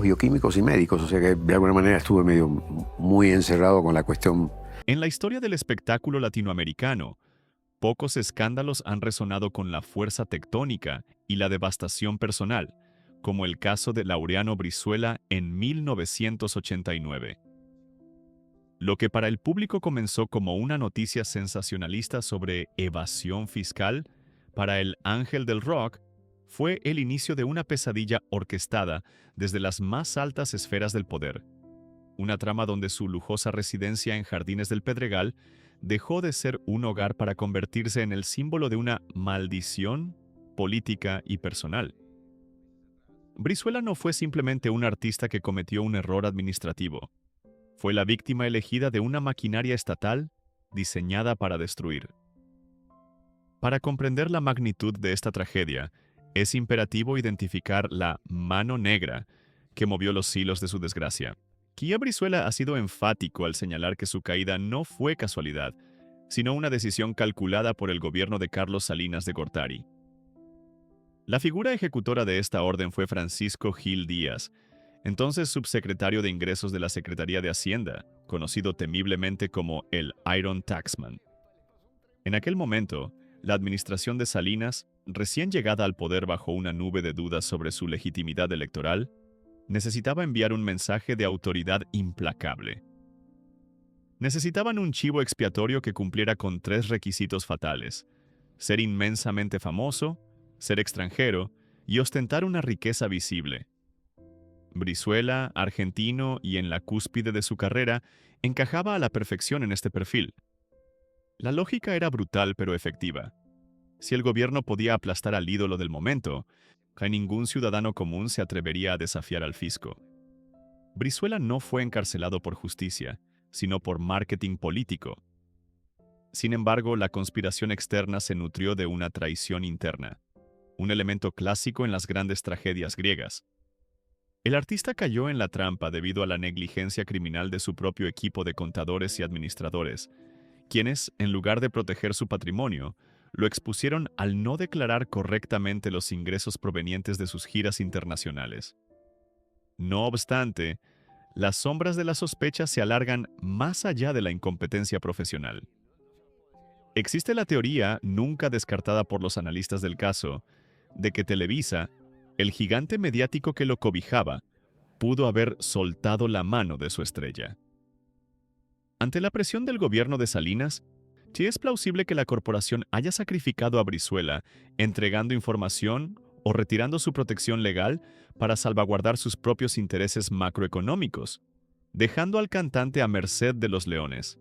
bioquímicos y médicos, o sea que de alguna manera estuve medio muy encerrado con la cuestión. En la historia del espectáculo latinoamericano, pocos escándalos han resonado con la fuerza tectónica y la devastación personal, como el caso de Laureano Brizuela en 1989. Lo que para el público comenzó como una noticia sensacionalista sobre evasión fiscal, para el ángel del rock, fue el inicio de una pesadilla orquestada desde las más altas esferas del poder. Una trama donde su lujosa residencia en Jardines del Pedregal dejó de ser un hogar para convertirse en el símbolo de una maldición política y personal. Brizuela no fue simplemente un artista que cometió un error administrativo. Fue la víctima elegida de una maquinaria estatal diseñada para destruir. Para comprender la magnitud de esta tragedia, es imperativo identificar la mano negra que movió los hilos de su desgracia. Kia Brizuela ha sido enfático al señalar que su caída no fue casualidad, sino una decisión calculada por el gobierno de Carlos Salinas de Gortari. La figura ejecutora de esta orden fue Francisco Gil Díaz, entonces subsecretario de Ingresos de la Secretaría de Hacienda, conocido temiblemente como el Iron Taxman. En aquel momento, la administración de Salinas, recién llegada al poder bajo una nube de dudas sobre su legitimidad electoral, necesitaba enviar un mensaje de autoridad implacable. Necesitaban un chivo expiatorio que cumpliera con 3 requisitos fatales: ser inmensamente famoso, ser extranjero y ostentar una riqueza visible. Brizuela, argentino y en la cúspide de su carrera, encajaba a la perfección en este perfil. La lógica era brutal pero efectiva. Si el gobierno podía aplastar al ídolo del momento, que ningún ciudadano común se atrevería a desafiar al fisco. Brizuela no fue encarcelado por justicia, sino por marketing político. Sin embargo, la conspiración externa se nutrió de una traición interna, un elemento clásico en las grandes tragedias griegas. El artista cayó en la trampa debido a la negligencia criminal de su propio equipo de contadores y administradores, quienes, en lugar de proteger su patrimonio, lo expusieron al no declarar correctamente los ingresos provenientes de sus giras internacionales. No obstante, las sombras de la sospecha se alargan más allá de la incompetencia profesional. Existe la teoría, nunca descartada por los analistas del caso, de que Televisa, el gigante mediático que lo cobijaba, pudo haber soltado la mano de su estrella. Ante la presión del gobierno de Salinas, sí es plausible que la corporación haya sacrificado a Brizuela, entregando información o retirando su protección legal para salvaguardar sus propios intereses macroeconómicos, dejando al cantante a merced de los leones.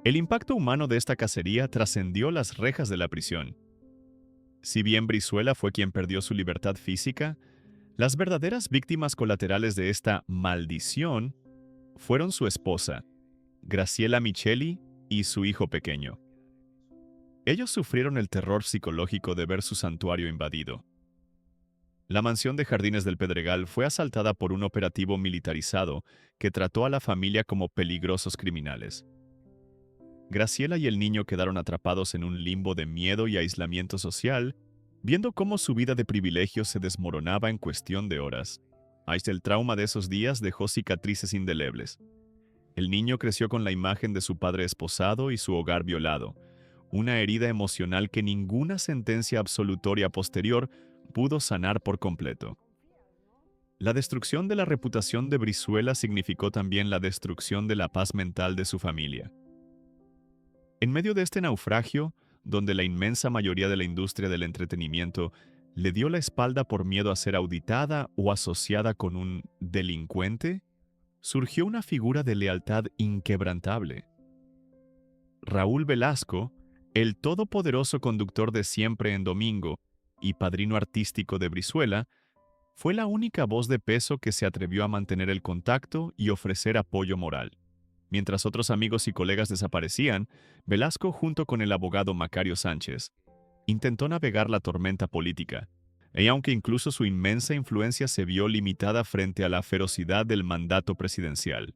El impacto humano de esta cacería trascendió las rejas de la prisión. Si bien Brizuela fue quien perdió su libertad física, las verdaderas víctimas colaterales de esta maldición fueron su esposa, Graciela Micheli, y su hijo pequeño. Ellos sufrieron el terror psicológico de ver su santuario invadido. La mansión de Jardines del Pedregal fue asaltada por un operativo militarizado que trató a la familia como peligrosos criminales. Graciela y el niño quedaron atrapados en un limbo de miedo y aislamiento social, viendo cómo su vida de privilegios se desmoronaba en cuestión de horas. Hasta el trauma de esos días dejó cicatrices indelebles. El niño creció con la imagen de su padre esposado y su hogar violado, una herida emocional que ninguna sentencia absolutoria posterior pudo sanar por completo. La destrucción de la reputación de Brizuela significó también la destrucción de la paz mental de su familia. En medio de este naufragio, donde la inmensa mayoría de la industria del entretenimiento le dio la espalda por miedo a ser auditada o asociada con un delincuente, surgió una figura de lealtad inquebrantable. Raúl Velasco, el todopoderoso conductor de Siempre en Domingo y padrino artístico de Brizuela, fue la única voz de peso que se atrevió a mantener el contacto y ofrecer apoyo moral. Mientras otros amigos y colegas desaparecían, Velasco, junto con el abogado Macario Sánchez, intentó navegar la tormenta política, y aunque incluso su inmensa influencia se vio limitada frente a la ferocidad del mandato presidencial.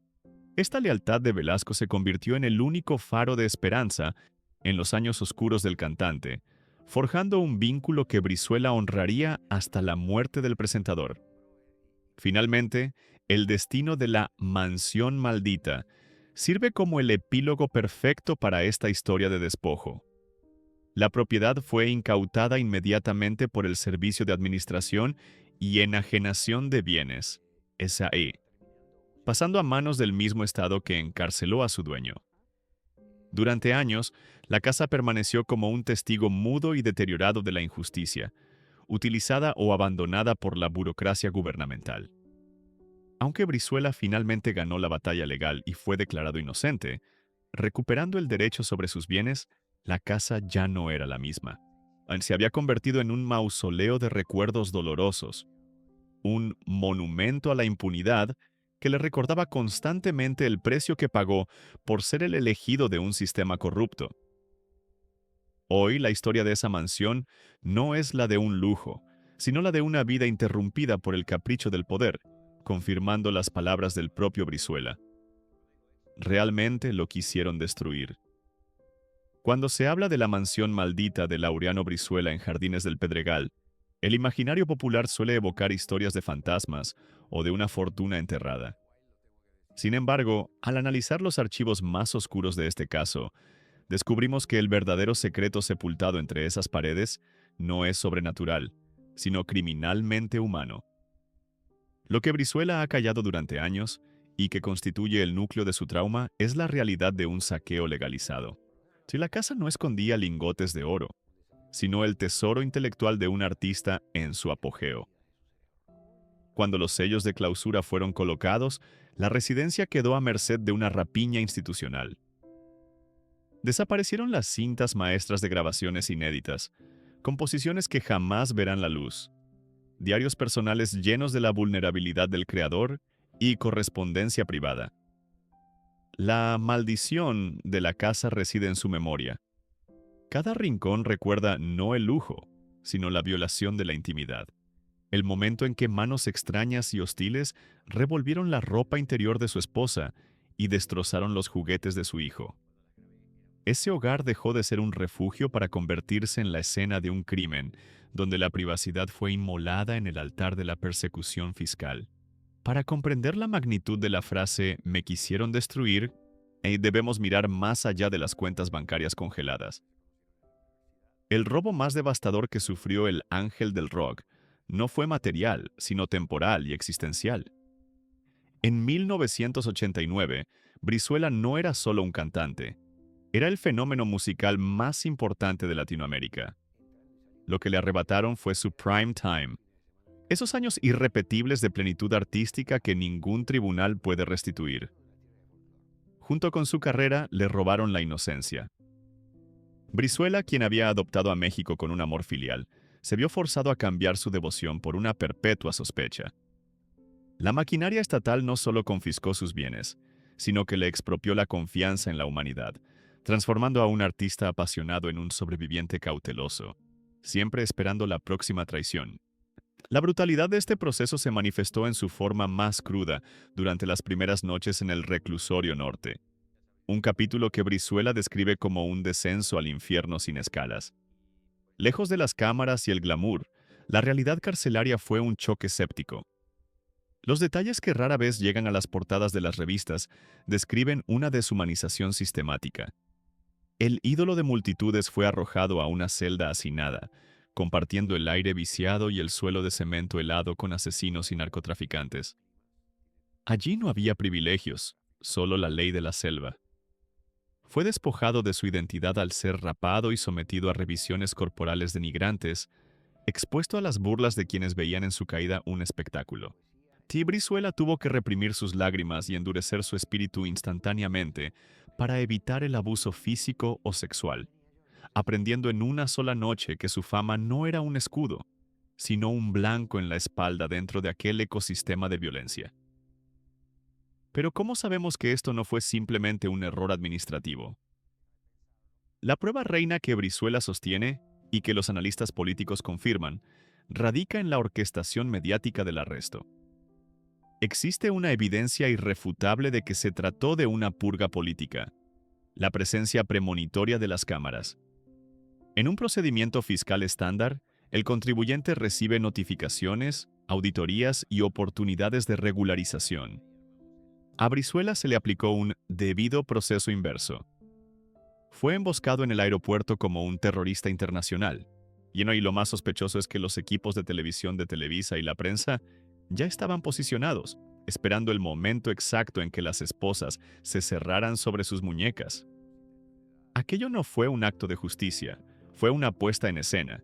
Esta lealtad de Velasco se convirtió en el único faro de esperanza en los años oscuros del cantante, forjando un vínculo que Brizuela honraría hasta la muerte del presentador. Finalmente, el destino de la mansión maldita sirve como el epílogo perfecto para esta historia de despojo. La propiedad fue incautada inmediatamente por el Servicio de Administración y Enajenación de Bienes, SAE, pasando a manos del mismo Estado que encarceló a su dueño. Durante años, la casa permaneció como un testigo mudo y deteriorado de la injusticia, utilizada o abandonada por la burocracia gubernamental. Aunque Brizuela finalmente ganó la batalla legal y fue declarado inocente, recuperando el derecho sobre sus bienes, la casa ya no era la misma. Se había convertido en un mausoleo de recuerdos dolorosos, un monumento a la impunidad que le recordaba constantemente el precio que pagó por ser el elegido de un sistema corrupto. Hoy la historia de esa mansión no es la de un lujo, sino la de una vida interrumpida por el capricho del poder, confirmando las palabras del propio Brizuela. Realmente lo quisieron destruir. Cuando se habla de la mansión maldita de Laureano Brizuela en Jardines del Pedregal, el imaginario popular suele evocar historias de fantasmas o de una fortuna enterrada. Sin embargo, al analizar los archivos más oscuros de este caso, descubrimos que el verdadero secreto sepultado entre esas paredes no es sobrenatural, sino criminalmente humano. Lo que Brizuela ha callado durante años y que constituye el núcleo de su trauma es la realidad de un saqueo legalizado. Si la casa no escondía lingotes de oro, sino el tesoro intelectual de un artista en su apogeo. Cuando los sellos de clausura fueron colocados, la residencia quedó a merced de una rapiña institucional. Desaparecieron las cintas maestras de grabaciones inéditas, composiciones que jamás verán la luz, diarios personales llenos de la vulnerabilidad del creador y correspondencia privada. La maldición de la casa reside en su memoria. Cada rincón recuerda no el lujo, sino la violación de la intimidad. El momento en que manos extrañas y hostiles revolvieron la ropa interior de su esposa y destrozaron los juguetes de su hijo. Ese hogar dejó de ser un refugio para convertirse en la escena de un crimen, donde la privacidad fue inmolada en el altar de la persecución fiscal. Para comprender la magnitud de la frase «me quisieron destruir», debemos mirar más allá de las cuentas bancarias congeladas. El robo más devastador que sufrió el ángel del rock no fue material, sino temporal y existencial. En 1989, Brizuela no era solo un cantante, era el fenómeno musical más importante de Latinoamérica. Lo que le arrebataron fue su prime time, esos años irrepetibles de plenitud artística que ningún tribunal puede restituir. Junto con su carrera, le robaron la inocencia. Brizuela, quien había adoptado a México con un amor filial, se vio forzado a cambiar su devoción por una perpetua sospecha. La maquinaria estatal no solo confiscó sus bienes, sino que le expropió la confianza en la humanidad, transformando a un artista apasionado en un sobreviviente cauteloso, siempre esperando la próxima traición. La brutalidad de este proceso se manifestó en su forma más cruda durante las primeras noches en el reclusorio norte, un capítulo que Brizuela describe como un descenso al infierno sin escalas. Lejos de las cámaras y el glamour, la realidad carcelaria fue un choque séptico. Los detalles que rara vez llegan a las portadas de las revistas describen una deshumanización sistemática. El ídolo de multitudes fue arrojado a una celda hacinada, compartiendo el aire viciado y el suelo de cemento helado con asesinos y narcotraficantes. Allí no había privilegios, solo la ley de la selva. Fue despojado de su identidad al ser rapado y sometido a revisiones corporales denigrantes, expuesto a las burlas de quienes veían en su caída un espectáculo. Brizuela tuvo que reprimir sus lágrimas y endurecer su espíritu instantáneamente para evitar el abuso físico o sexual, aprendiendo en una sola noche que su fama no era un escudo, sino un blanco en la espalda dentro de aquel ecosistema de violencia. Pero ¿cómo sabemos que esto no fue simplemente un error administrativo? La prueba reina que Brizuela sostiene, y que los analistas políticos confirman, radica en la orquestación mediática del arresto. Existe una evidencia irrefutable de que se trató de una purga política, la presencia premonitoria de las cámaras. En un procedimiento fiscal estándar, el contribuyente recibe notificaciones, auditorías y oportunidades de regularización. A Brizuela se le aplicó un debido proceso inverso. Fue emboscado en el aeropuerto como un terrorista internacional. Y lo más sospechoso es que los equipos de televisión de Televisa y la prensa ya estaban posicionados, esperando el momento exacto en que las esposas se cerraran sobre sus muñecas. Aquello no fue un acto de justicia, fue una puesta en escena,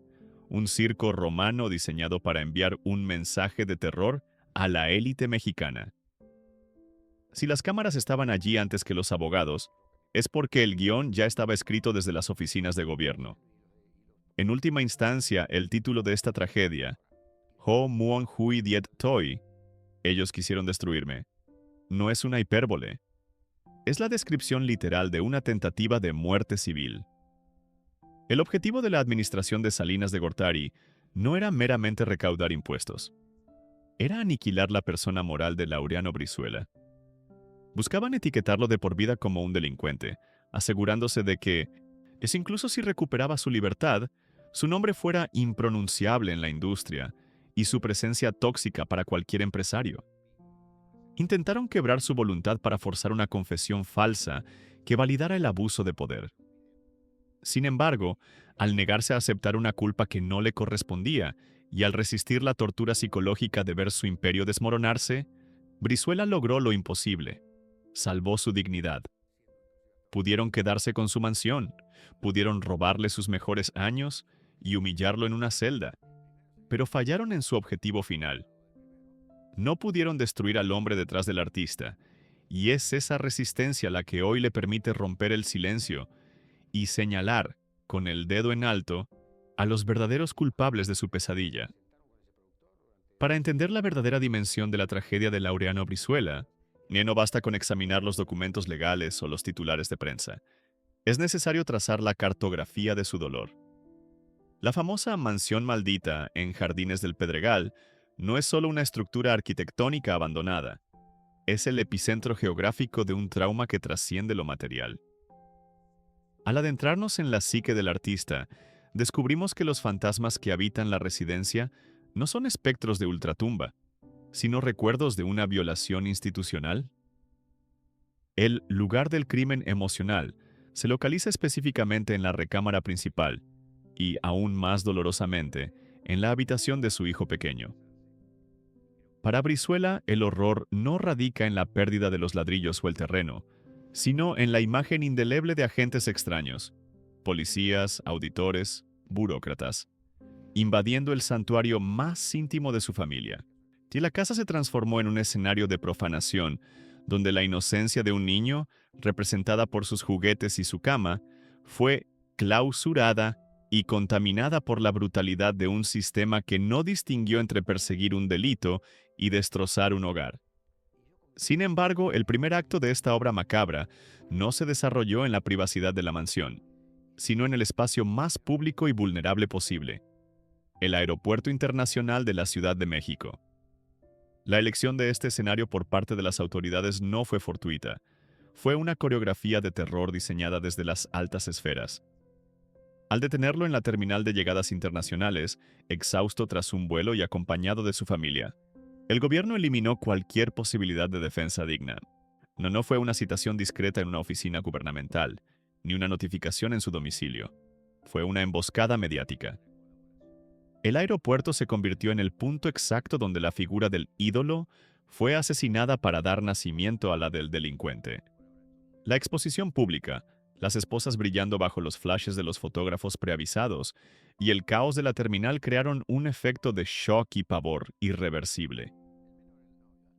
un circo romano diseñado para enviar un mensaje de terror a la élite mexicana. Si las cámaras estaban allí antes que los abogados, es porque el guión ya estaba escrito desde las oficinas de gobierno. En última instancia, el título de esta tragedia, Ho Muon Hui Diet Toi, ellos quisieron destruirme, no es una hipérbole. Es la descripción literal de una tentativa de muerte civil. El objetivo de la administración de Salinas de Gortari no era meramente recaudar impuestos. Era aniquilar la persona moral de Laureano Brizuela. Buscaban etiquetarlo de por vida como un delincuente, asegurándose de que, incluso si recuperaba su libertad, su nombre fuera impronunciable en la industria y su presencia tóxica para cualquier empresario. Intentaron quebrar su voluntad para forzar una confesión falsa que validara el abuso de poder. Sin embargo, al negarse a aceptar una culpa que no le correspondía y al resistir la tortura psicológica de ver su imperio desmoronarse, Brizuela logró lo imposible. Salvó su dignidad. Pudieron quedarse con su mansión, pudieron robarle sus mejores años y humillarlo en una celda, pero fallaron en su objetivo final. No pudieron destruir al hombre detrás del artista, y es esa resistencia la que hoy le permite romper el silencio y señalar, con el dedo en alto, a los verdaderos culpables de su pesadilla. Para entender la verdadera dimensión de la tragedia de Laureano Brizuela, no basta con examinar los documentos legales o los titulares de prensa. Es necesario trazar la cartografía de su dolor. La famosa mansión maldita en Jardines del Pedregal no es solo una estructura arquitectónica abandonada, es el epicentro geográfico de un trauma que trasciende lo material. Al adentrarnos en la psique del artista, descubrimos que los fantasmas que habitan la residencia no son espectros de ultratumba, sino recuerdos de una violación institucional. El lugar del crimen emocional se localiza específicamente en la recámara principal y, aún más dolorosamente, en la habitación de su hijo pequeño. Para Brizuela, el horror no radica en la pérdida de los ladrillos o el terreno, sino en la imagen indeleble de agentes extraños, policías, auditores, burócratas, invadiendo el santuario más íntimo de su familia. Y la casa se transformó en un escenario de profanación, donde la inocencia de un niño, representada por sus juguetes y su cama, fue clausurada y contaminada por la brutalidad de un sistema que no distinguió entre perseguir un delito y destrozar un hogar. Sin embargo, el primer acto de esta obra macabra no se desarrolló en la privacidad de la mansión, sino en el espacio más público y vulnerable posible, el Aeropuerto Internacional de la Ciudad de México. La elección de este escenario por parte de las autoridades no fue fortuita, fue una coreografía de terror diseñada desde las altas esferas. Al detenerlo en la terminal de llegadas internacionales, exhausto tras un vuelo y acompañado de su familia, el gobierno eliminó cualquier posibilidad de defensa digna. No fue una citación discreta en una oficina gubernamental, ni una notificación en su domicilio. Fue una emboscada mediática. El aeropuerto se convirtió en el punto exacto donde la figura del ídolo fue asesinada para dar nacimiento a la del delincuente. La exposición pública, las esposas brillando bajo los flashes de los fotógrafos preavisados y el caos de la terminal crearon un efecto de shock y pavor irreversible.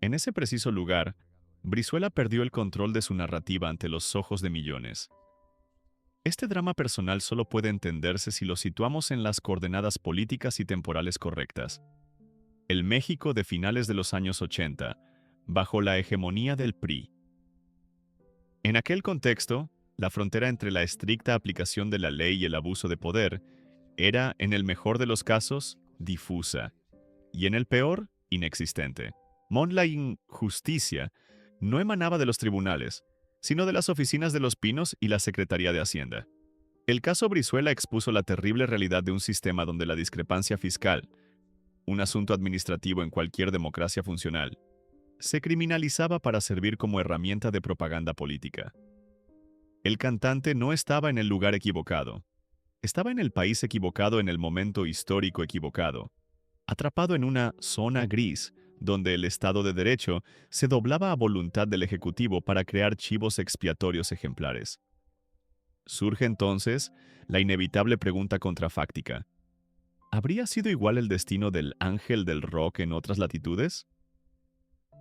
En ese preciso lugar, Brizuela perdió el control de su narrativa ante los ojos de millones. Este drama personal solo puede entenderse si lo situamos en las coordenadas políticas y temporales correctas. El México de finales de los años 80, bajo la hegemonía del PRI. En aquel contexto, la frontera entre la estricta aplicación de la ley y el abuso de poder era, en el mejor de los casos, difusa, y en el peor, inexistente. La injusticia no emanaba de los tribunales, sino de las oficinas de Los Pinos y la Secretaría de Hacienda. El caso Brizuela expuso la terrible realidad de un sistema donde la discrepancia fiscal, un asunto administrativo en cualquier democracia funcional, se criminalizaba para servir como herramienta de propaganda política. El cantante no estaba en el lugar equivocado. Estaba en el país equivocado en el momento histórico equivocado, atrapado en una zona gris donde el Estado de Derecho se doblaba a voluntad del Ejecutivo para crear chivos expiatorios ejemplares. Surge entonces la inevitable pregunta contrafáctica. ¿Habría sido igual el destino del ángel del rock en otras latitudes?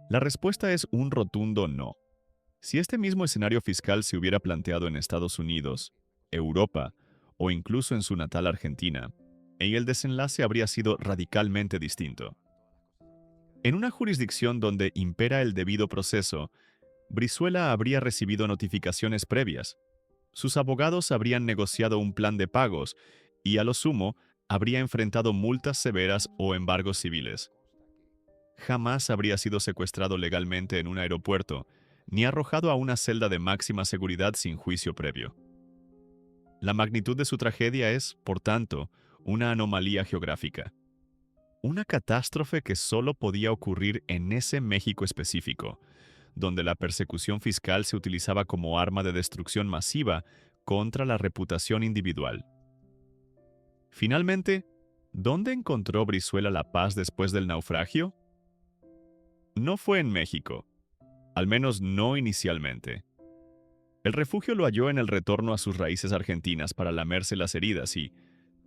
La respuesta es un rotundo no. Si este mismo escenario fiscal se hubiera planteado en Estados Unidos, Europa o incluso en su natal Argentina, el desenlace habría sido radicalmente distinto. En una jurisdicción donde impera el debido proceso, Brizuela habría recibido notificaciones previas. Sus abogados habrían negociado un plan de pagos y, a lo sumo, habría enfrentado multas severas o embargos civiles. Jamás habría sido secuestrado legalmente en un aeropuerto, ni arrojado a una celda de máxima seguridad sin juicio previo. La magnitud de su tragedia es, por tanto, una anomalía geográfica. Una catástrofe que solo podía ocurrir en ese México específico, donde la persecución fiscal se utilizaba como arma de destrucción masiva contra la reputación individual. Finalmente, ¿dónde encontró Brizuela la paz después del naufragio? No fue en México, al menos no inicialmente. El refugio lo halló en el retorno a sus raíces argentinas para lamerse las heridas y,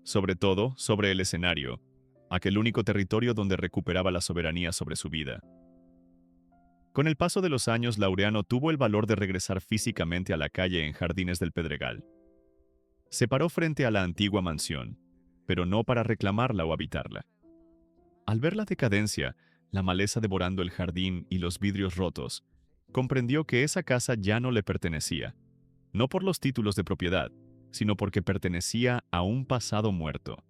sobre todo, sobre el escenario, aquel único territorio donde recuperaba la soberanía sobre su vida. Con el paso de los años, Laureano tuvo el valor de regresar físicamente a la calle en Jardines del Pedregal. Se paró frente a la antigua mansión, pero no para reclamarla o habitarla. Al ver la decadencia, la maleza devorando el jardín y los vidrios rotos, comprendió que esa casa ya no le pertenecía, no por los títulos de propiedad, sino porque pertenecía a un pasado muerto.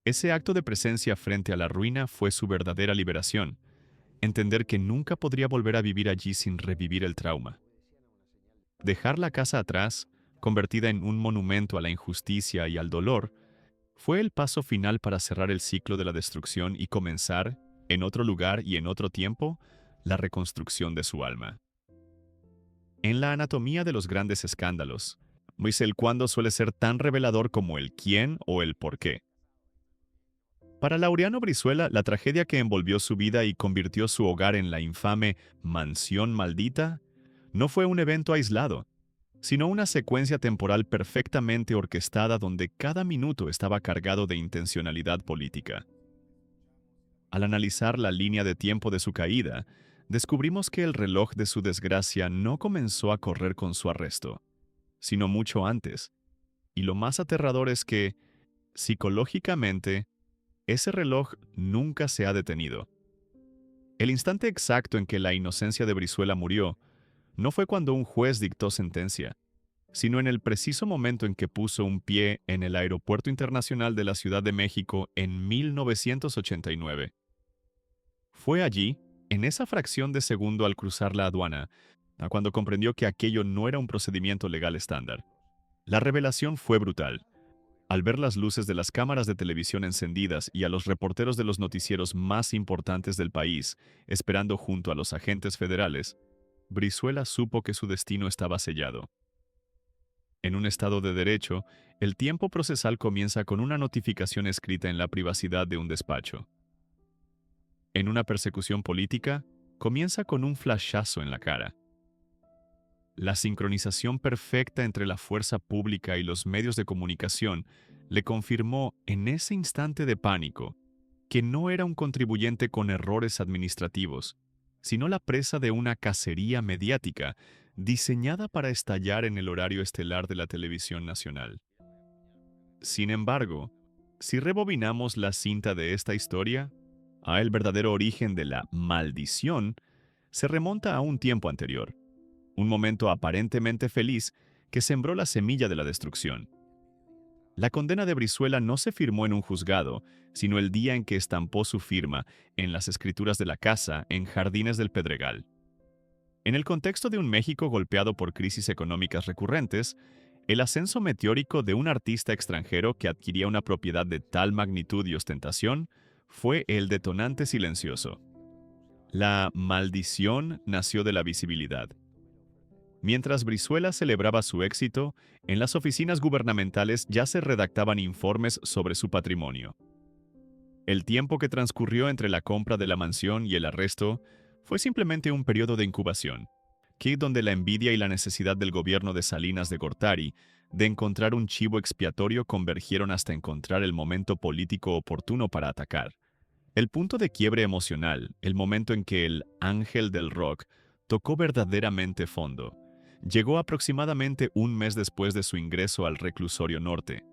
Ese acto de presencia frente a la ruina fue su verdadera liberación, entender que nunca podría volver a vivir allí sin revivir el trauma. Dejar la casa atrás, convertida en un monumento a la injusticia y al dolor, fue el paso final para cerrar el ciclo de la destrucción y comenzar, en otro lugar y en otro tiempo, la reconstrucción de su alma. En la anatomía de los grandes escándalos, el cuándo suele ser tan revelador como el quién o el por qué. Para Laureano Brizuela, la tragedia que envolvió su vida y convirtió su hogar en la infame Mansión Maldita no fue un evento aislado, sino una secuencia temporal perfectamente orquestada donde cada minuto estaba cargado de intencionalidad política. Al analizar la línea de tiempo de su caída, descubrimos que el reloj de su desgracia no comenzó a correr con su arresto, sino mucho antes. Y lo más aterrador es que, psicológicamente, ese reloj nunca se ha detenido. El instante exacto en que la inocencia de Brizuela murió no fue cuando un juez dictó sentencia, sino en el preciso momento en que puso un pie en el Aeropuerto Internacional de la Ciudad de México en 1989. Fue allí, en esa fracción de segundo al cruzar la aduana, cuando comprendió que aquello no era un procedimiento legal estándar. La revelación fue brutal. Al ver las luces de las cámaras de televisión encendidas y a los reporteros de los noticieros más importantes del país esperando junto a los agentes federales, Brizuela supo que su destino estaba sellado. En un estado de derecho, el tiempo procesal comienza con una notificación escrita en la privacidad de un despacho. En una persecución política, comienza con un flashazo en la cara. La sincronización perfecta entre la fuerza pública y los medios de comunicación le confirmó en ese instante de pánico que no era un contribuyente con errores administrativos, sino la presa de una cacería mediática diseñada para estallar en el horario estelar de la televisión nacional. Sin embargo, si rebobinamos la cinta de esta historia, el verdadero origen de la maldición se remonta a un tiempo anterior, un momento aparentemente feliz que sembró la semilla de la destrucción. La condena de Brizuela no se firmó en un juzgado, sino el día en que estampó su firma en las escrituras de la casa en Jardines del Pedregal. En el contexto de un México golpeado por crisis económicas recurrentes, el ascenso meteórico de un artista extranjero que adquiría una propiedad de tal magnitud y ostentación fue el detonante silencioso. La maldición nació de la visibilidad. Mientras Brizuela celebraba su éxito, en las oficinas gubernamentales ya se redactaban informes sobre su patrimonio. El tiempo que transcurrió entre la compra de la mansión y el arresto fue simplemente un periodo de incubación, que donde la envidia y la necesidad del gobierno de Salinas de Gortari de encontrar un chivo expiatorio convergieron hasta encontrar el momento político oportuno para atacar. El punto de quiebre emocional, el momento en que el ángel del rock tocó verdaderamente fondo, llegó aproximadamente un mes después de su ingreso al reclusorio norte.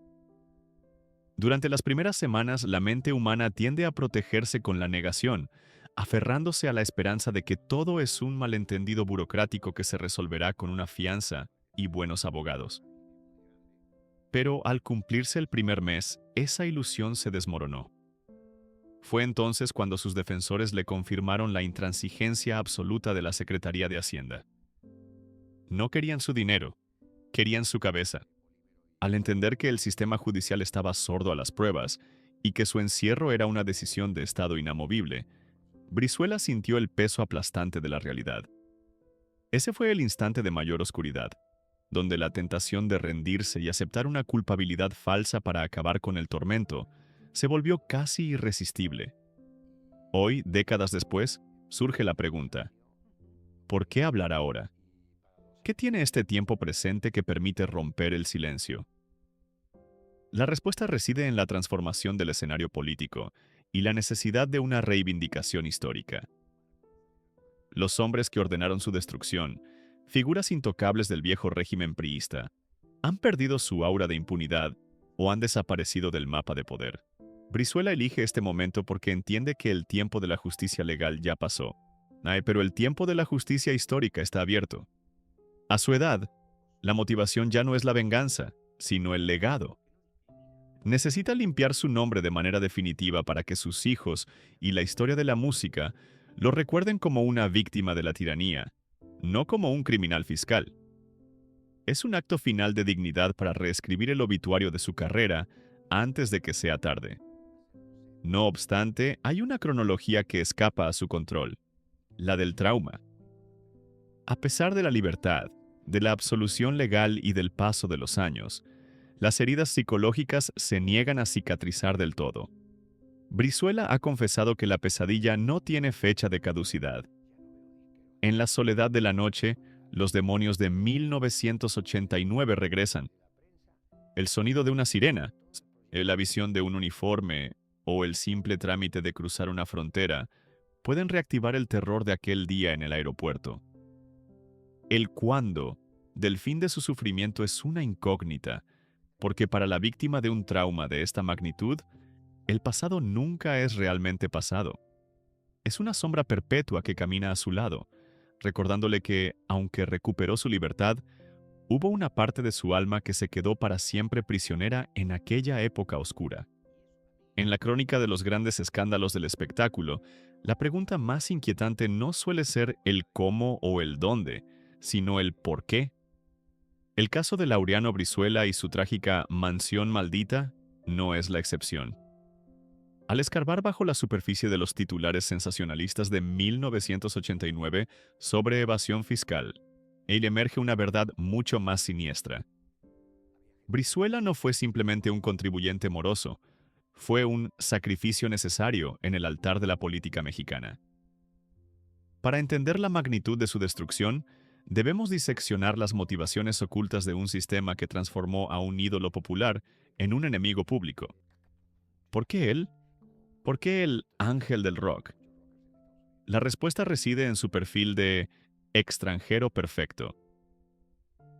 Durante las primeras semanas, la mente humana tiende a protegerse con la negación, aferrándose a la esperanza de que todo es un malentendido burocrático que se resolverá con una fianza y buenos abogados. Pero al cumplirse el primer mes, esa ilusión se desmoronó. Fue entonces cuando sus defensores le confirmaron la intransigencia absoluta de la Secretaría de Hacienda. No querían su dinero, querían su cabeza. Al entender que el sistema judicial estaba sordo a las pruebas y que su encierro era una decisión de Estado inamovible, Brizuela sintió el peso aplastante de la realidad. Ese fue el instante de mayor oscuridad, donde la tentación de rendirse y aceptar una culpabilidad falsa para acabar con el tormento se volvió casi irresistible. Hoy, décadas después, surge la pregunta: ¿por qué hablar ahora? ¿Qué tiene este tiempo presente que permite romper el silencio? La respuesta reside en la transformación del escenario político y la necesidad de una reivindicación histórica. Los hombres que ordenaron su destrucción, figuras intocables del viejo régimen priista, han perdido su aura de impunidad o han desaparecido del mapa de poder. Brizuela elige este momento porque entiende que el tiempo de la justicia legal ya pasó. Pero el tiempo de la justicia histórica está abierto. A su edad, la motivación ya no es la venganza, sino el legado. Necesita limpiar su nombre de manera definitiva para que sus hijos y la historia de la música lo recuerden como una víctima de la tiranía, no como un criminal fiscal. Es un acto final de dignidad para reescribir el obituario de su carrera antes de que sea tarde. No obstante, hay una cronología que escapa a su control, la del trauma. A pesar de la libertad, de la absolución legal y del paso de los años, las heridas psicológicas se niegan a cicatrizar del todo. Brizuela ha confesado que la pesadilla no tiene fecha de caducidad. En la soledad de la noche, los demonios de 1989 regresan. El sonido de una sirena, la visión de un uniforme o el simple trámite de cruzar una frontera pueden reactivar el terror de aquel día en el aeropuerto. El cuándo del fin de su sufrimiento es una incógnita, porque para la víctima de un trauma de esta magnitud, el pasado nunca es realmente pasado. Es una sombra perpetua que camina a su lado, recordándole que, aunque recuperó su libertad, hubo una parte de su alma que se quedó para siempre prisionera en aquella época oscura. En la crónica de los grandes escándalos del espectáculo, la pregunta más inquietante no suele ser el cómo o el dónde, sino el por qué. El caso de Laureano Brizuela y su trágica Mansión Maldita no es la excepción. Al escarbar bajo la superficie de los titulares sensacionalistas de 1989 sobre evasión fiscal, emerge una verdad mucho más siniestra. Brizuela no fue simplemente un contribuyente moroso, fue un sacrificio necesario en el altar de la política mexicana. Para entender la magnitud de su destrucción, debemos diseccionar las motivaciones ocultas de un sistema que transformó a un ídolo popular en un enemigo público. ¿Por qué él? ¿Por qué el ángel del rock? La respuesta reside en su perfil de extranjero perfecto.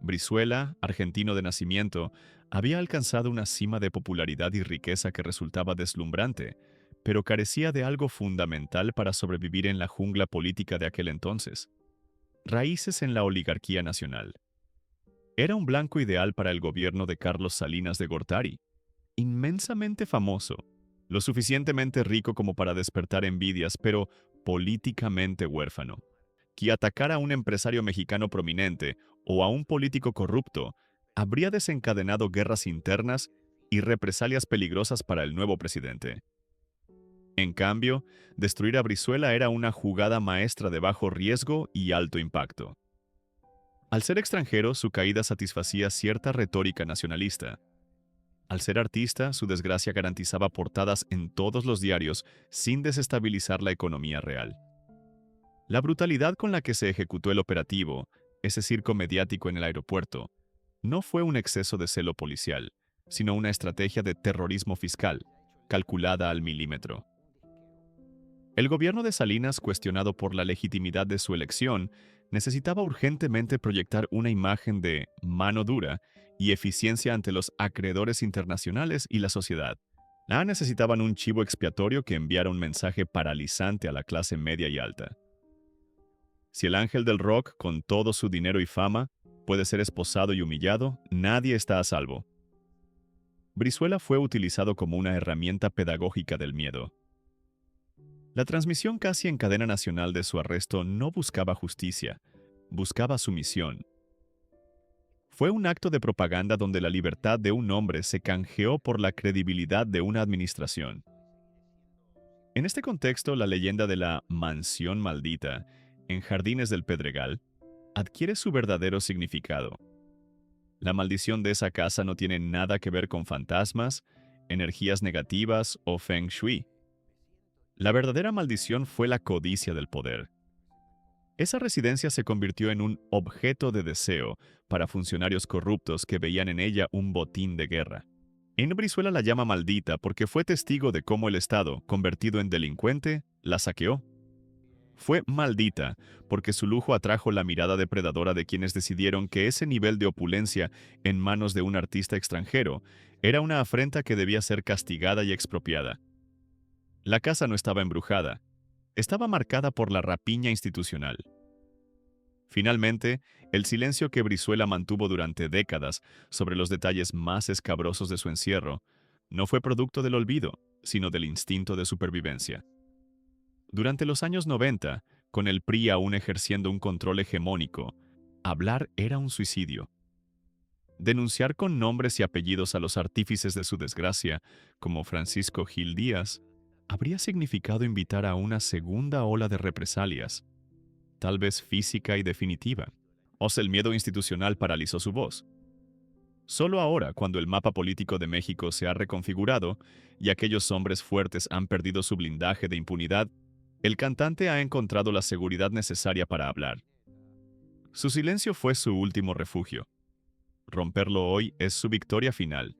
Brizuela, argentino de nacimiento, había alcanzado una cima de popularidad y riqueza que resultaba deslumbrante, pero carecía de algo fundamental para sobrevivir en la jungla política de aquel entonces: raíces en la oligarquía nacional. Era un blanco ideal para el gobierno de Carlos Salinas de Gortari, inmensamente famoso, lo suficientemente rico como para despertar envidias, pero políticamente huérfano. Que atacar a un empresario mexicano prominente o a un político corrupto habría desencadenado guerras internas y represalias peligrosas para el nuevo presidente. En cambio, destruir a Brizuela era una jugada maestra de bajo riesgo y alto impacto. Al ser extranjero, su caída satisfacía cierta retórica nacionalista. Al ser artista, su desgracia garantizaba portadas en todos los diarios sin desestabilizar la economía real. La brutalidad con la que se ejecutó el operativo, ese circo mediático en el aeropuerto, no fue un exceso de celo policial, sino una estrategia de terrorismo fiscal, calculada al milímetro. El gobierno de Salinas, cuestionado por la legitimidad de su elección, necesitaba urgentemente proyectar una imagen de mano dura y eficiencia ante los acreedores internacionales y la sociedad. Necesitaban un chivo expiatorio que enviara un mensaje paralizante a la clase media y alta. Si el ángel del rock, con todo su dinero y fama, puede ser esposado y humillado, nadie está a salvo. Brizuela fue utilizado como una herramienta pedagógica del miedo. La transmisión casi en cadena nacional de su arresto no buscaba justicia, buscaba sumisión. Fue un acto de propaganda donde la libertad de un hombre se canjeó por la credibilidad de una administración. En este contexto, la leyenda de la mansión maldita, en Jardines del Pedregal, adquiere su verdadero significado. La maldición de esa casa no tiene nada que ver con fantasmas, energías negativas o feng shui. La verdadera maldición fue la codicia del poder. Esa residencia se convirtió en un objeto de deseo para funcionarios corruptos que veían en ella un botín de guerra. En Brizuela la llama maldita porque fue testigo de cómo el Estado, convertido en delincuente, la saqueó. Fue maldita porque su lujo atrajo la mirada depredadora de quienes decidieron que ese nivel de opulencia en manos de un artista extranjero era una afrenta que debía ser castigada y expropiada. La casa no estaba embrujada, estaba marcada por la rapiña institucional. Finalmente, el silencio que Brizuela mantuvo durante décadas sobre los detalles más escabrosos de su encierro no fue producto del olvido, sino del instinto de supervivencia. Durante los años 90, con el PRI aún ejerciendo un control hegemónico, hablar era un suicidio. Denunciar con nombres y apellidos a los artífices de su desgracia, como Francisco Gil Díaz, habría significado invitar a una segunda ola de represalias, tal vez física y definitiva. O si el miedo institucional paralizó su voz. Solo ahora, cuando el mapa político de México se ha reconfigurado y aquellos hombres fuertes han perdido su blindaje de impunidad, el cantante ha encontrado la seguridad necesaria para hablar. Su silencio fue su último refugio. Romperlo hoy es su victoria final,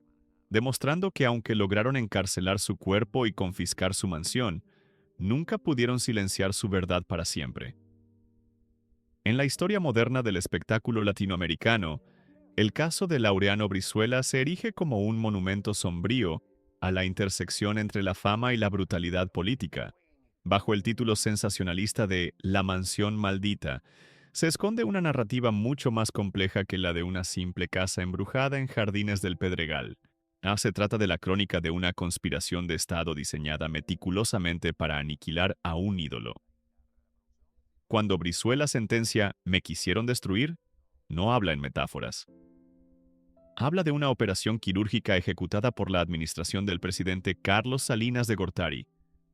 demostrando que aunque lograron encarcelar su cuerpo y confiscar su mansión, nunca pudieron silenciar su verdad para siempre. En la historia moderna del espectáculo latinoamericano, el caso de Laureano Brizuela se erige como un monumento sombrío a la intersección entre la fama y la brutalidad política. Bajo el título sensacionalista de La mansión maldita, se esconde una narrativa mucho más compleja que la de una simple casa embrujada en Jardines del Pedregal. Se trata de la crónica de una conspiración de Estado diseñada meticulosamente para aniquilar a un ídolo. Cuando Brizuela sentencia «me quisieron destruir», no habla en metáforas. Habla de una operación quirúrgica ejecutada por la administración del presidente Carlos Salinas de Gortari,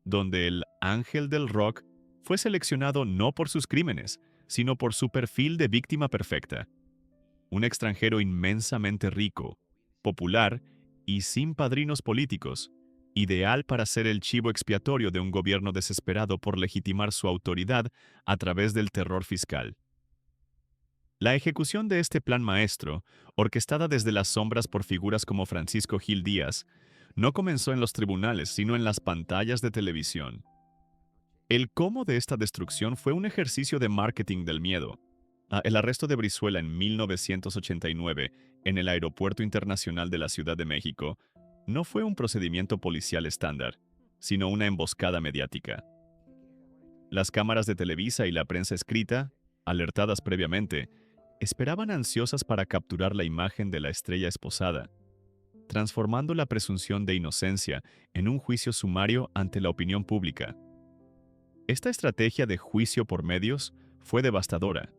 donde el ángel del rock fue seleccionado no por sus crímenes, sino por su perfil de víctima perfecta. Un extranjero inmensamente rico, popular y sin padrinos políticos, ideal para ser el chivo expiatorio de un gobierno desesperado por legitimar su autoridad a través del terror fiscal. La ejecución de este plan maestro, orquestada desde las sombras por figuras como Francisco Gil Díaz, no comenzó en los tribunales, sino en las pantallas de televisión. El cómo de esta destrucción fue un ejercicio de marketing del miedo. El arresto de Brizuela en 1989 en el Aeropuerto Internacional de la Ciudad de México no fue un procedimiento policial estándar, sino una emboscada mediática. Las cámaras de Televisa y la prensa escrita, alertadas previamente, esperaban ansiosas para capturar la imagen de la estrella esposada, transformando la presunción de inocencia en un juicio sumario ante la opinión pública. Esta estrategia de juicio por medios fue devastadora.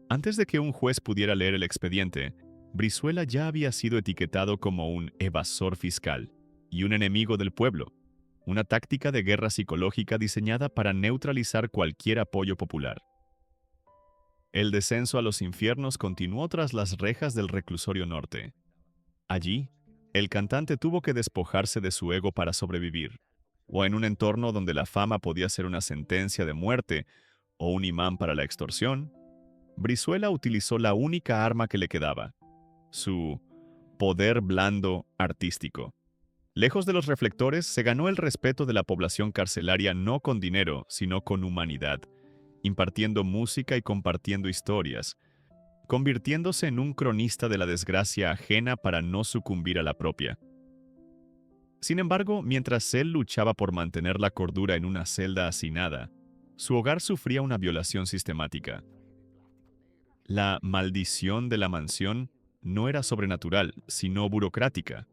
Antes de que un juez pudiera leer el expediente, Brizuela ya había sido etiquetado como un evasor fiscal y un enemigo del pueblo. una táctica de guerra psicológica diseñada para neutralizar cualquier apoyo popular. El descenso a los infiernos continuó tras las rejas del reclusorio norte. Allí, el cantante tuvo que despojarse de su ego para sobrevivir, o en un entorno donde la fama podía ser una sentencia de muerte o un imán para la extorsión, Brizuela utilizó la única arma que le quedaba, su poder blando artístico. Lejos de los reflectores, se ganó el respeto de la población carcelaria no con dinero, sino con humanidad, impartiendo música y compartiendo historias, convirtiéndose en un cronista de la desgracia ajena para no sucumbir a la propia. Sin embargo, mientras él luchaba por mantener la cordura en una celda hacinada, su hogar sufría una violación sistemática. La maldición de la mansión no era sobrenatural, sino burocrática.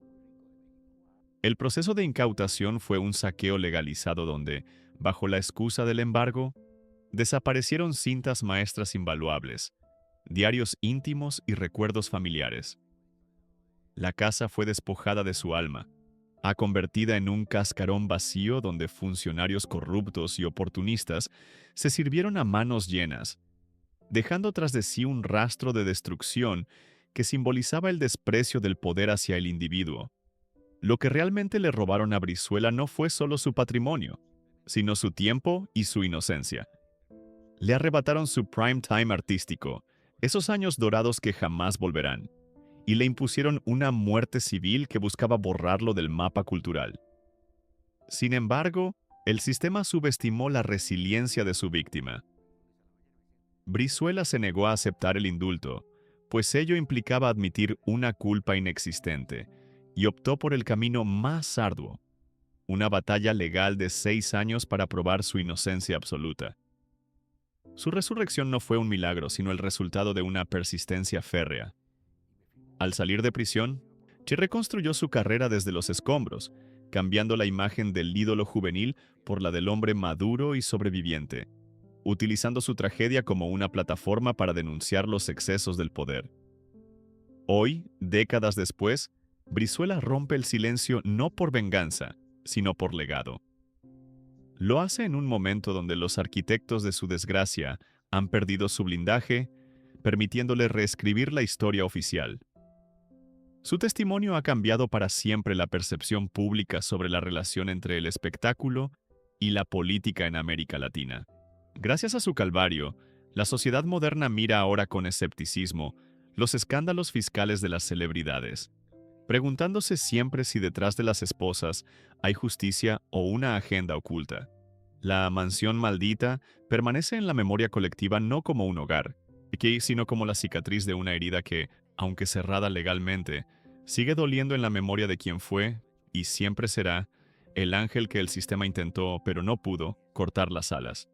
El proceso de incautación fue un saqueo legalizado donde, bajo la excusa del embargo, desaparecieron cintas maestras invaluables, diarios íntimos y recuerdos familiares. La casa fue despojada de su alma, convertida en un cascarón vacío donde funcionarios corruptos y oportunistas se sirvieron a manos llenas, dejando tras de sí un rastro de destrucción que simbolizaba el desprecio del poder hacia el individuo. Lo que realmente le robaron a Brizuela no fue solo su patrimonio, sino su tiempo y su inocencia. Le arrebataron su prime time artístico, esos años dorados que jamás volverán, y le impusieron una muerte civil que buscaba borrarlo del mapa cultural. Sin embargo, el sistema subestimó la resiliencia de su víctima. Brizuela se negó a aceptar el indulto, pues ello implicaba admitir una culpa inexistente, y optó por el camino más arduo, una batalla legal de 6 años para probar su inocencia absoluta. Su resurrección no fue un milagro, sino el resultado de una persistencia férrea. Al salir de prisión, Che reconstruyó su carrera desde los escombros, cambiando la imagen del ídolo juvenil por la del hombre maduro y sobreviviente, utilizando su tragedia como una plataforma para denunciar los excesos del poder. Hoy, décadas después, Brizuela rompe el silencio no por venganza, sino por legado. Lo hace en un momento donde los arquitectos de su desgracia han perdido su blindaje, permitiéndole reescribir la historia oficial. Su testimonio ha cambiado para siempre la percepción pública sobre la relación entre el espectáculo y la política en América Latina. Gracias a su calvario, la sociedad moderna mira ahora con escepticismo los escándalos fiscales de las celebridades, preguntándose siempre si detrás de las esposas hay justicia o una agenda oculta. La mansión maldita permanece en la memoria colectiva no como un hogar, sino como la cicatriz de una herida que, aunque cerrada legalmente, sigue doliendo en la memoria de quien fue, y siempre será, el ángel que el sistema intentó, pero no pudo, cortar las alas.